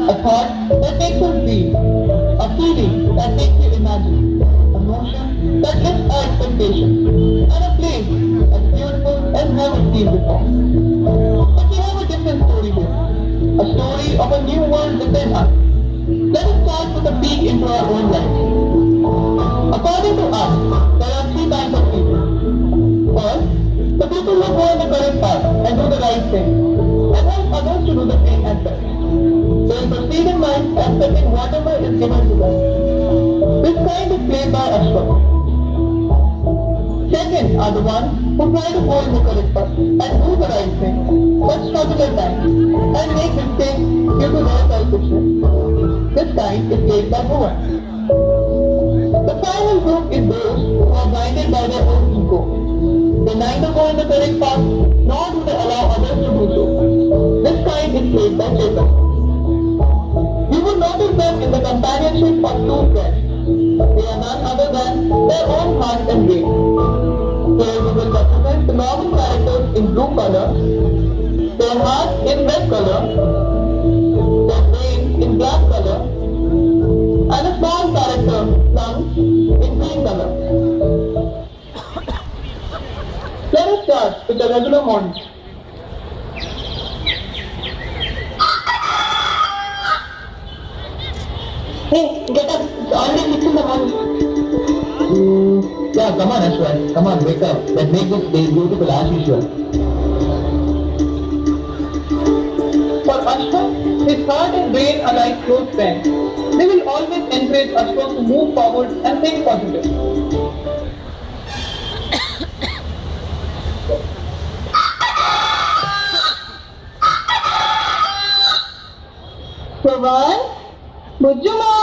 A thought that makes us feel, a feeling that makes you imagine, a motion that lifts our expectations, and a place as beautiful as never seen before. But we have a different story here, a story of a new world within us. Let us start with a peek into our own lives. According to us, there are three kinds of people. First, the people who go on the correct path and do the right thing, and help others to do the same as well. They will proceed in life accepting whatever is given to them. This kind is played by Ashwa. Second are the ones who try to go in the correct path and do the right thing, but struggle at times and make mistakes due to their selfishness. This kind is played by Bhuvan. The final group is those who are blinded by their own ego. They neither go in the correct path nor do they allow others to do so. This kind is played by Chetan. You would notice them in the companionship of two friends. They are none other than their own heart and brain. Here we will represent the normal characters in blue color, their heart in red color, their brain in black color, and a small character, lungs, in green color. Let us start with the regular morning. Hey, get up. It's already 6 in the morning. Yeah, come on, Ashwin. Come on, wake up. Let's make this day beautiful as usual. For Ashwin, his heart and brain are like close friends. They will always encourage Ashwin to move forward and think positive. Provide? Bujuma!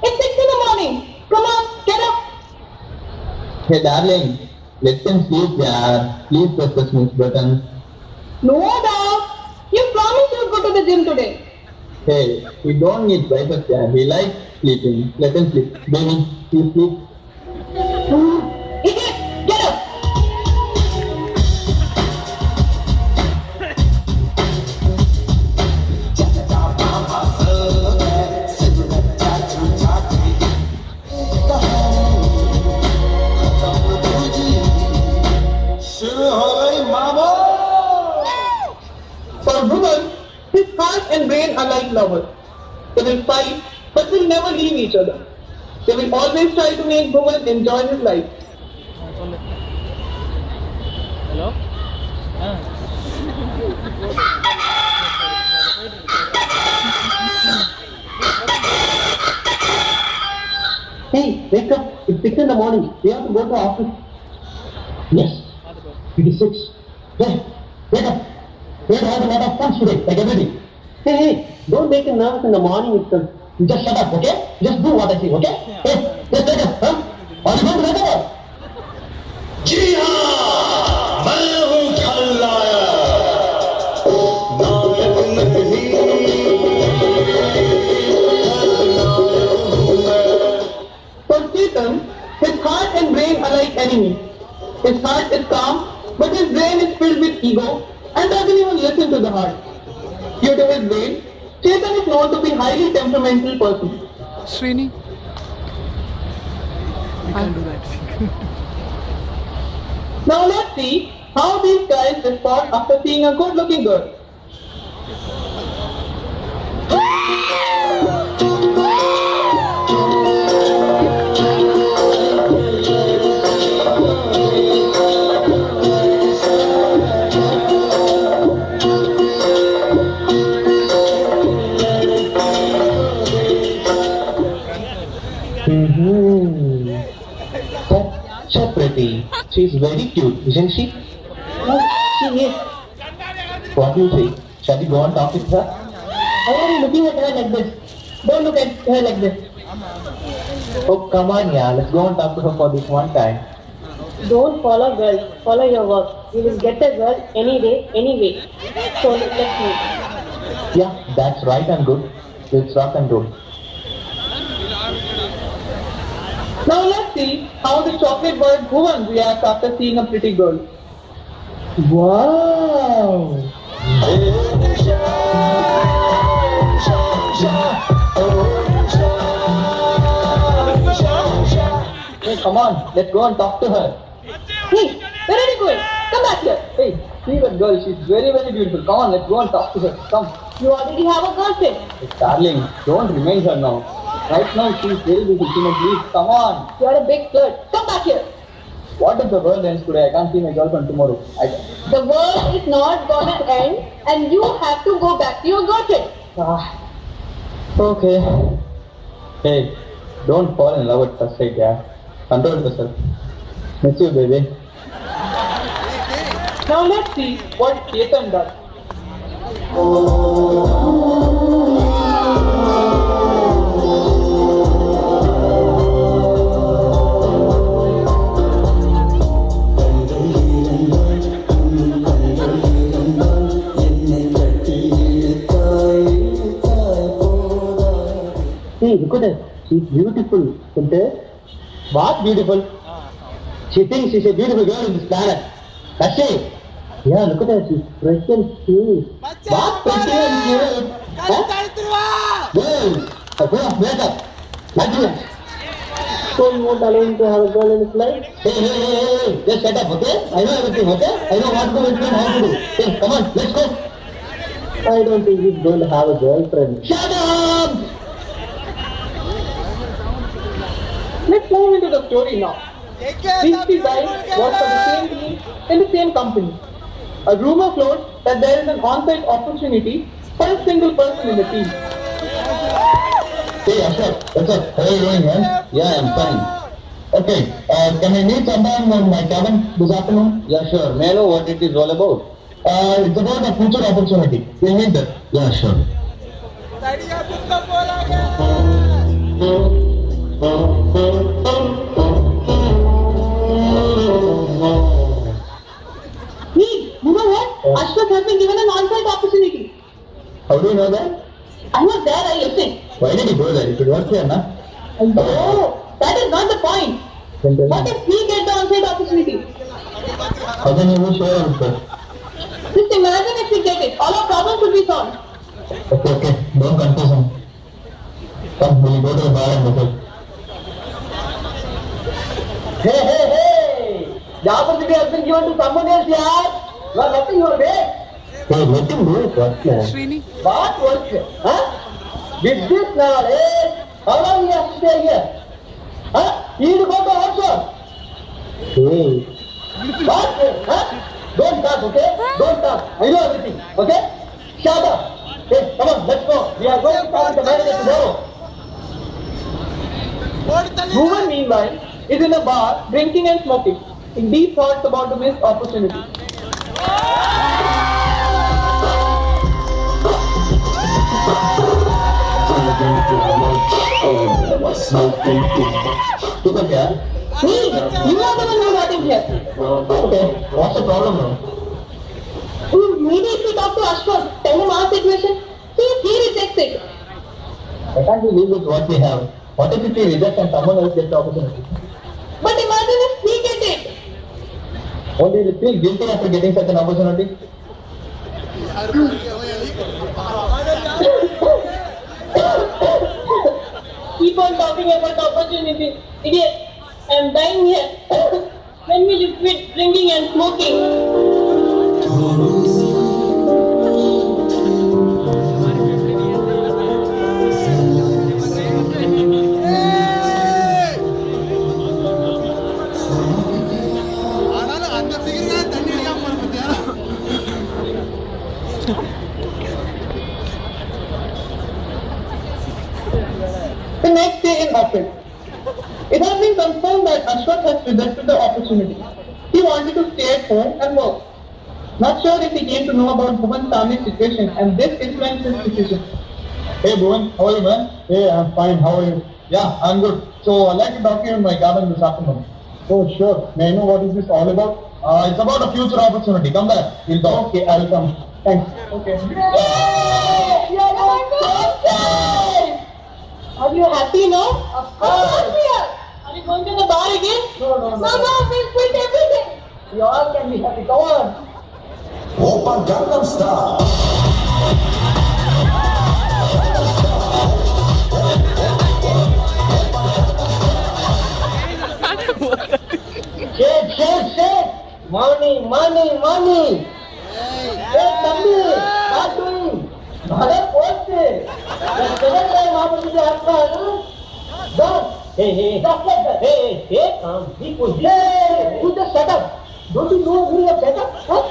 It's 6 in the morning. Come on, get up. Hey darling, let them sleep yaar. Please press the snooze button. No, dog. You promised you'd go to the gym today. Hey, we don't need breakfast yaar. We like sleeping. Let them sleep. Baby, you sleep. Idiot, get up. For Bhuvan, his heart and brain are like lovers. They will fight, but will never leave each other. They will always try to make Bhuvan enjoy his life. Hello? Hey, wake up. It's 6 in the morning. We have to go to office. Yes, it is 6. Hey, wake up. We have to have a lot of fun today, like everything. Hey, don't make him nervous in the morning itself. You just shut up, okay? Just do what I say, okay? Hey, just wake up, huh? Are you going to wake up? जी हाँ मैं हूँ खलनायक नायक नहीं For Chetan, his heart and brain are like enemies. His heart is calm, but his brain is filled with ego and doesn't even listen to the heart. Due to his brain, Chetan is known to be highly temperamental person. Srini? We can't do that. Now let's see how these guys respond after seeing a good-looking girl. So pretty. She's very cute, isn't she? Yes, she is. What do you say? Shall we go and talk with her? Why are you looking at her like this? Don't look at her like this. Oh, come on, yeah. Let's go and talk to her for this one time. Don't follow girls, follow your work. You will get a girl any day, anyway. So let's meet. Yeah, that's right and good. Let's rock and roll. Now let's see how the chocolate bird Bhuvan reacts after seeing a pretty girl. Wow! come on, let's go and talk to her. Hey, where are you going? Come back here. Hey, see that girl, she's very, very beautiful. Come on, let's go and talk to her. Come. You already have a girlfriend. Hey, darling, don't remind her now. Right now, she's very beautiful. She must leave. Come on. You are a big flirt. Come back here. What if the world ends today? I can't see my girlfriend tomorrow. The world is not gonna end and you have to go back to your girlfriend. Okay. Hey, don't fall in love at first sight, yeah. Control yourself. Miss you, baby. Now let's see what Chetan does. Hey, look at her. She's beautiful, isn't it? What beautiful? She thinks she's a beautiful girl in this planet. Does she? Yeah, look at her. She's fresh and cute. What pretty and cute? Huh? Girl, go up, wake up. Nothing. So you won't allow him to have a girl in his life? Hey, just shut up, okay? I know everything, okay? I know what to do and how to do. Hey, come on, let's go. I don't think he's going to have a girlfriend. Shut up! Let's move into the story now. These three guys work for the same team in the same company. A rumor floats that there is an on-site opportunity for a single person in the team. Hey, Ashok, what's up? How are you doing, man? Yeah, I'm fine. Okay, can I meet someone in my cabin this afternoon? Yeah, sure. May I know what it is all about? It's about a future opportunity. We need that. Yeah, sure. Hey, you know what? Ashok has been given an on-site opportunity. How do you know that? I was there, I listened. Why did he go there? He could work here, na? No, that is not the point. Then tell What me. if we get the on-site opportunity? How can you be sure of that? Just imagine if we get it. All our problems would be solved. Okay. Don't confuse him. Come, we'll go to the bar and look at. Hey! The opportunity has been given to someone else, yaar. You are nothing your way. Hey, let him do it, what, man? Srini, What was it? Huh? With this knowledge, how long he has to stay here? Huh? He need to go to workshop. Hey. What? Huh? Don't talk, okay? Don't talk. I know everything, okay? Shut up. Hey, come on, let's go. We are going to talk with the manager tomorrow. Bhuvan, meanwhile, is in a bar, drinking and smoking, in deep thoughts about the missed opportunity. Look up here. Me, you are the one who got him here. Okay, what's the problem now? Maybe if we talk to Ashok, tell him our situation, see if he rejects it. Why can't we live with what we have? What if we reject and someone else gets the opportunity? But imagine if we get it. Won't you feel guilty after getting such an opportunity? Keep on talking about opportunity. Idiot, I'm dying here. When will you quit drinking and smoking? The next day in office, it has been confirmed that Ashwath has rejected the opportunity. He wanted to stay at home and work. Not sure if he came to know about Bhuvan's family situation and this influenced his decision. Hey Bhuvan, how are you, man? Hey, I'm fine. How are you? Yeah, I'm good. So I'd like to talk to you in my cabin this afternoon. Oh, sure. May I know what is this all about? It's about a future opportunity. Come back. We'll talk. Okay, I'll come. Thanks. Okay. Are you happy now? Of course we are. Are you going to the bar again? No. No, we'll quit everything. We all can be happy. Come on. Open Gangnam Style. से समझ रहे वहां पर मुझे आपका है ना dog काम ही कुछ you just shut up. Don't you know who you have set up? Huh?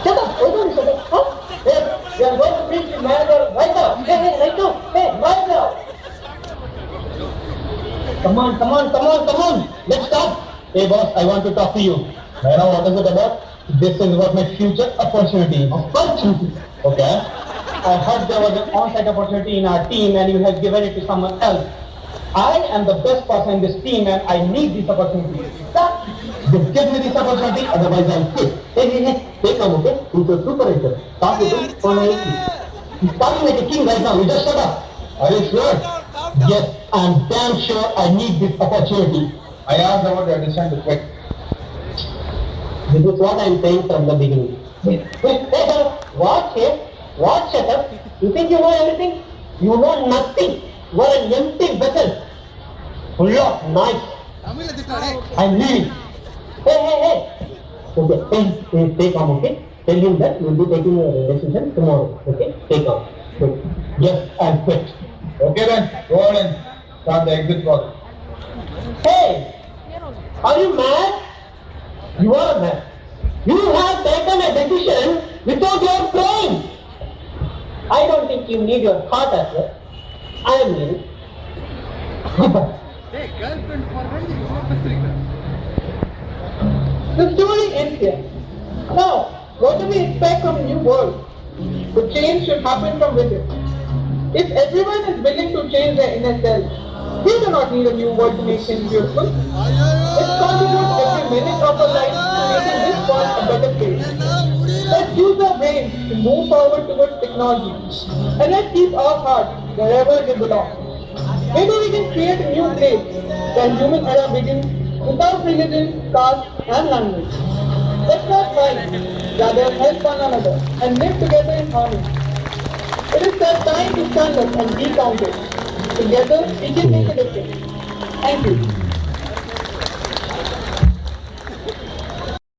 Shut up. Why don't you shut up? Huh? Hey, we are going to meet the manager right now. Hey, right now. Hey, right now. Come on. Let's start. Hey boss, I want to talk to you. I know what is it about? This is about my future opportunity. Okay. I heard there was an on-site opportunity in our team and you have given it to someone else. I am the best person in this team and I need this opportunity. Just give me this opportunity, otherwise I'll quit. Hey, take on, okay? He's a supervisor. Talk with him for my He's talking like a king right now. You just shut up. Are you sure? Yes, I'm damn sure I need this opportunity. I asked about your decision to quit. This is what I'm saying from the beginning. What here? What shut up? You think you know everything? You know nothing. You are an empty vessel. Full of noise. I'm leaving. Hey. Okay, stay calm, okay? Tell him that we'll be taking a decision tomorrow. Okay? Stay calm. Okay. Yes, I'll quit. Okay then, go on and start the exit call. Hey! Are you mad? You are mad. You have taken a decision without your brain. I don't think you need your heart as well. I am leaving. Goodbye. The story ends here. Now, what do we expect from a new world? The change should happen from within. If everyone is willing to change their inner self, we do not need a new world to make things beautiful. Let's contribute every minute of our life to making this world a better place. Let's use our brains to move forward towards technology. And let's keep our hearts wherever they belong. Maybe we can create a new place where human era begins without religion, caste and language. Let's not fight, rather help one another and live together in harmony. It is that time to stand up and be counted. Together we can make a difference. Thank you.